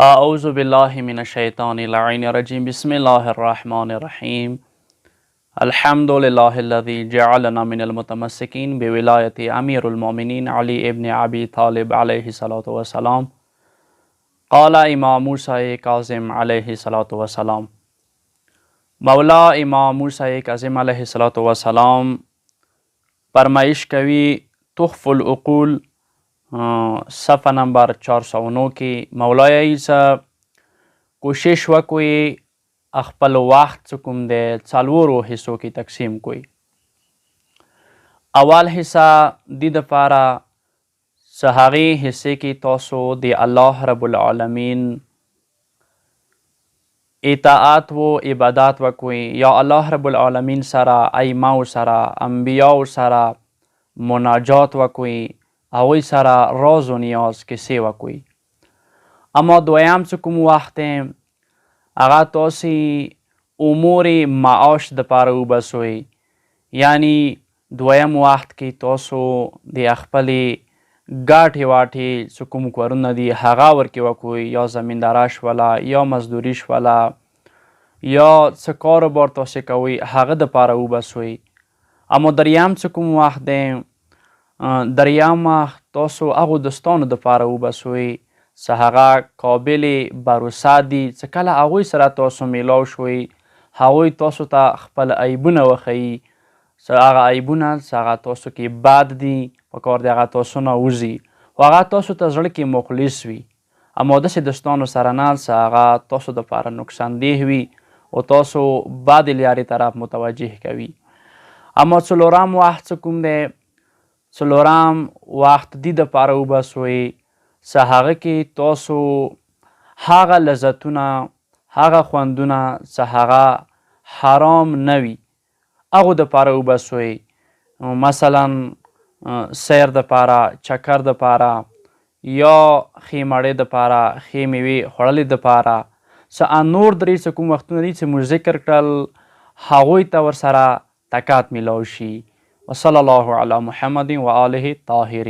أعوذ بالله من الشيطان اللعين الرجيم بسم الله الرحمن الرحيم الحمد لله الذي جعلنا من المتمسكين بولاية أمير المؤمنين علي ابن أبي طالب عليه الصلاة والسلام قال امام موسى کاظم علیه الصلاة والسلام. مولا امام موسى کاظم علیه الصلاة والسلام فرمایش کوي تحف العقول صفحه نمبر 409 کې مولای عیسی کوشش وکوي خپل وخت چې کوم دی څلورو حصو کې تقسیم کوي. اول حصہ د دپاره څه هغې حصې کې تاسو د الله رب العالمین اطاعت و عبادات وکوي یا الله رب العالمین سره ائمهو سره انبیاو سره مناجات وکوي هغوی سره راز و نیاز کیسې وکوي. اما دویم چې کوم وخت دی هغه تاسې امور معاش دپاره وبسوئ، یعنی دویم وخت کې تاسو د خپلې ګاټې واټې چې کوم کارونه دي هغه ورکې وکوئ، یا زمینداره شوله یا مزدوري شوله یا څه کاروبار تاسې کوئ هغه دپاره وبسوئ. اما دریم چې کوم وخت دی دریم وخت تاسو هغو دوستانو دپاره وبسوئ چې هغه قابل بروسه دي، چې کله هغوی سره تاسو میلاو شوئ هغوی تاسو ته خپل عیبونه وښیي، چې هغه عیبونه چې هغه تاسو کې بد دي پکار دی هغه تاسو نه وځي خو هغه تاسو ته زړه کې مخلص وي. اما داسې دوستانو سره نه چې هغه تاسو دپاره نقصاندیح وي او تاسو بد لارې طرف متوجه کوي. اما څلورم وخت چې کوم دی څلورم وخت دې دپاره وبسوئ چې هغه کې تاسو هغه لذتونه هغه خوندونه چې هغه حرام نه وي هغو دپاره وبسوئ، مثلا سیر دپاره، چکر دپاره یا ښې مړۍ دپاره، ښې میوې خوړلې دپاره، چې نور درې چې کوم وختونه دي چې موږ ذکر کړل هغوی ته ورسره طاقت میلاو شي. وصلی الله علی محمد و آله الطاهرین.